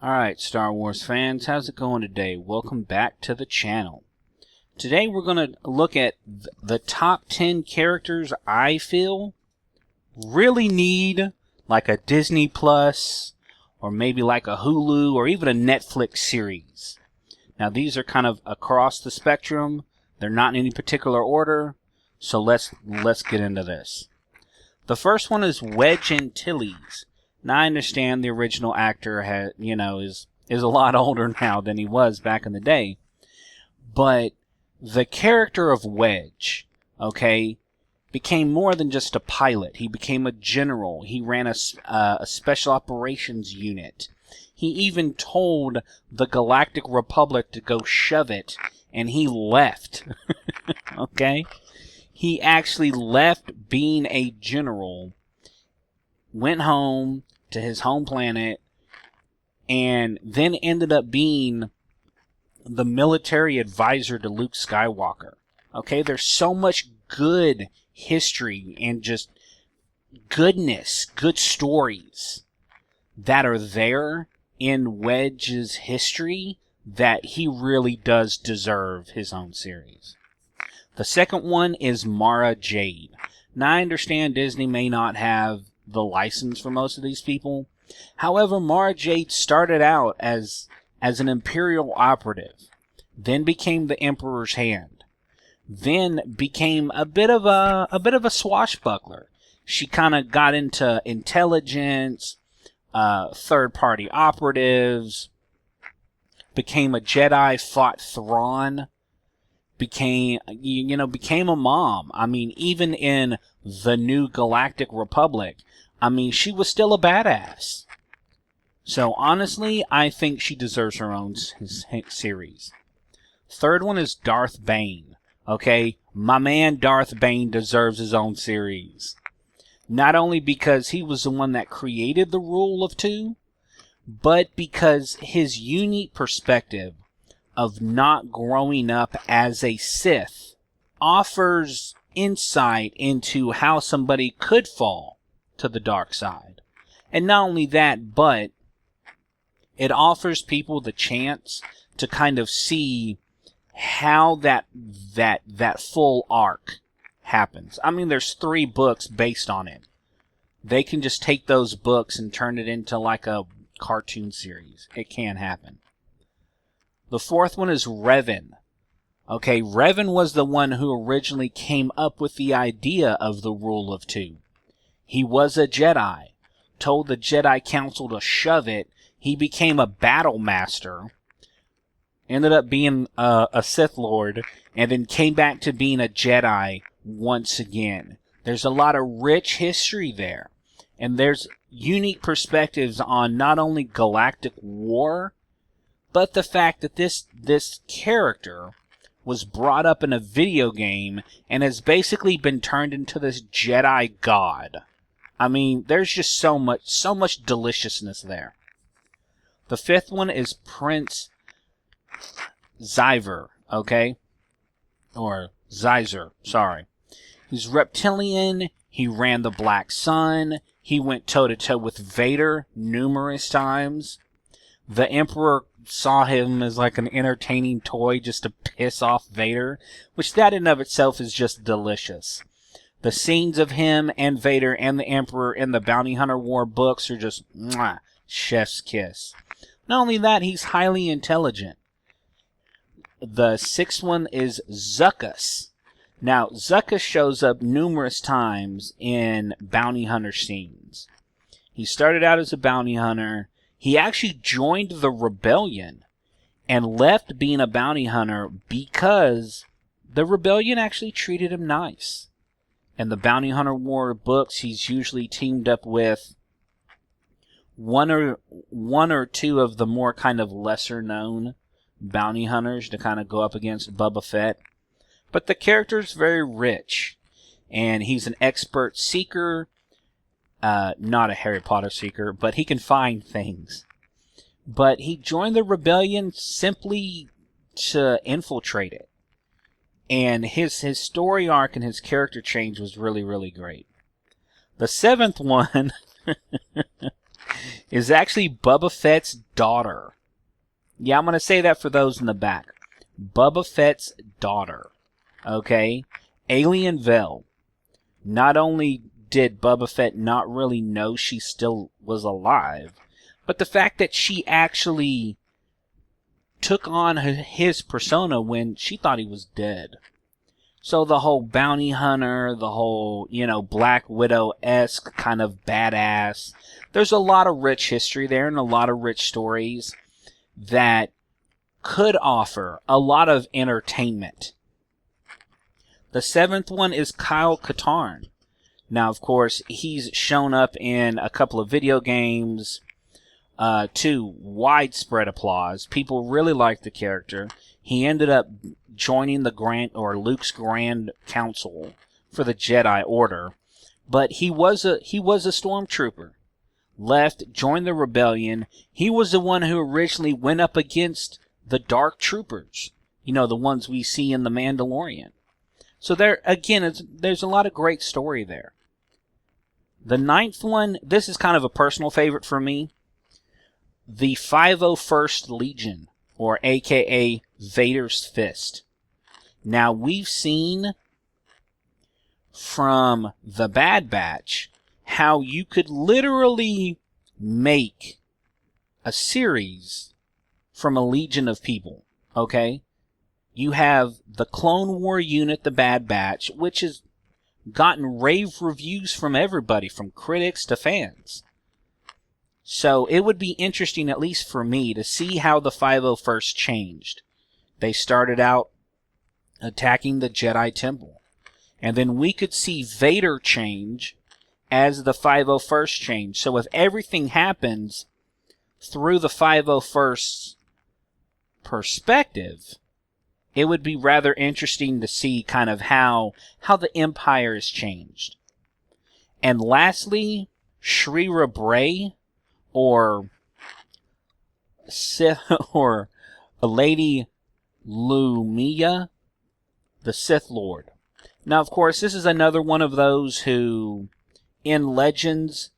Alright, Star Wars fans, how's it going today? Welcome back to the channel. Today we're going to look at the top 10 characters I feel really need like a Disney Plus, or maybe like a Hulu, or even a Netflix series. Now these are kind of across the spectrum. They're not in any particular order, so let's get into this. The first one is Wedge Antilles. Now, I understand the original actor is a lot older now than he was back in the day. But the character of Wedge, became more than just a pilot. He became a general. He ran a special operations unit. He even told the Galactic Republic to go shove it, and he left. He actually left being a general, went home to his home planet, and then ended up being the military advisor to Luke Skywalker. There's so much good history and just goodness, good stories that are there in Wedge's history that he really does deserve his own series. The second one is Mara Jade. Now, I understand Disney may not have the license for most of these people. However, Mara Jade started out as an Imperial operative, then became the Emperor's hand, then became a bit of a swashbuckler. She kind of got into intelligence, third-party operatives, became a Jedi, fought Thrawn, became a mom. I mean, even in the New Galactic Republic, she was still a badass. So honestly, I think she deserves her own series. Third one is Darth Bane. My man Darth Bane deserves his own series. Not only because he was the one that created the Rule of Two, but because his unique perspective of not growing up as a Sith offers insight into how somebody could fall to the dark side. And not only that, but it offers people the chance to kind of see how that full arc happens. There's 3 books based on it. They can just take those books and turn it into like a cartoon series. It can happen. The fourth one is Revan. Revan was the one who originally came up with the idea of the Rule of Two. He was a Jedi, told the Jedi Council to shove it. He became a battle master, ended up being a Sith Lord, and then came back to being a Jedi once again. There's a lot of rich history there, and there's unique perspectives on not only galactic war, but the fact that this character was brought up in a video game and has basically been turned into this Jedi god. There's just so much deliciousness there. The fifth one is Prince Zyver, or Zyzer, sorry. He's reptilian, he ran the Black Sun, he went toe-to-toe with Vader numerous times. The Emperor saw him as like an entertaining toy just to piss off Vader, which that in of itself is just delicious. The scenes of him and Vader and the Emperor in the Bounty Hunter War books are just chef's kiss. Not only that, he's highly intelligent. The sixth one is Zuckuss. Now, Zuckuss shows up numerous times in bounty hunter scenes. He started out as a bounty hunter. He actually joined the rebellion and left being a bounty hunter because the rebellion actually treated him nice. In the Bounty Hunter War books, he's usually teamed up with one or two of the more kind of lesser known bounty hunters to kind of go up against Boba Fett. But the character's very rich, and he's an expert seeker, not a Harry Potter seeker, but he can find things. But he joined the rebellion simply to infiltrate it. And his story arc and his character change was really, really great. The seventh one is actually Boba Fett's daughter. Yeah, I'm going to say that for those in the back. Boba Fett's daughter. Okay? Alien Vel. Not only did Boba Fett not really know she still was alive, but the fact that she actually took on his persona when she thought he was dead. So the whole bounty hunter, the whole, Black Widow-esque kind of badass. There's a lot of rich history there and a lot of rich stories that could offer a lot of entertainment. The 7th one is Kyle Katarn. Now, of course, he's shown up in a couple of video games to widespread applause. People really liked the character. He ended up joining Luke's Grand Council for the Jedi Order, but he was a stormtrooper. Left, joined the rebellion. He was the one who originally went up against the Dark Troopers. The ones we see in The Mandalorian. So there, again, there's a lot of great story there. The 9th one, this is kind of a personal favorite for me. The 501st Legion, or aka Vader's Fist. Now, we've seen from The Bad Batch how you could literally make a series from a legion of people, okay? You have the Clone War unit, The Bad Batch, which has gotten rave reviews from everybody, from critics to fans. So it would be interesting, at least for me, to see how the 501st changed. They started out attacking the Jedi Temple. And then we could see Vader change as the 501st changed. So if everything happens through the 501st's perspective, it would be rather interesting to see kind of how the Empire has changed. And lastly, Shreera Bray, or Lady Lumia, the Sith Lord. Now, of course, this is another one of those who, in Legends,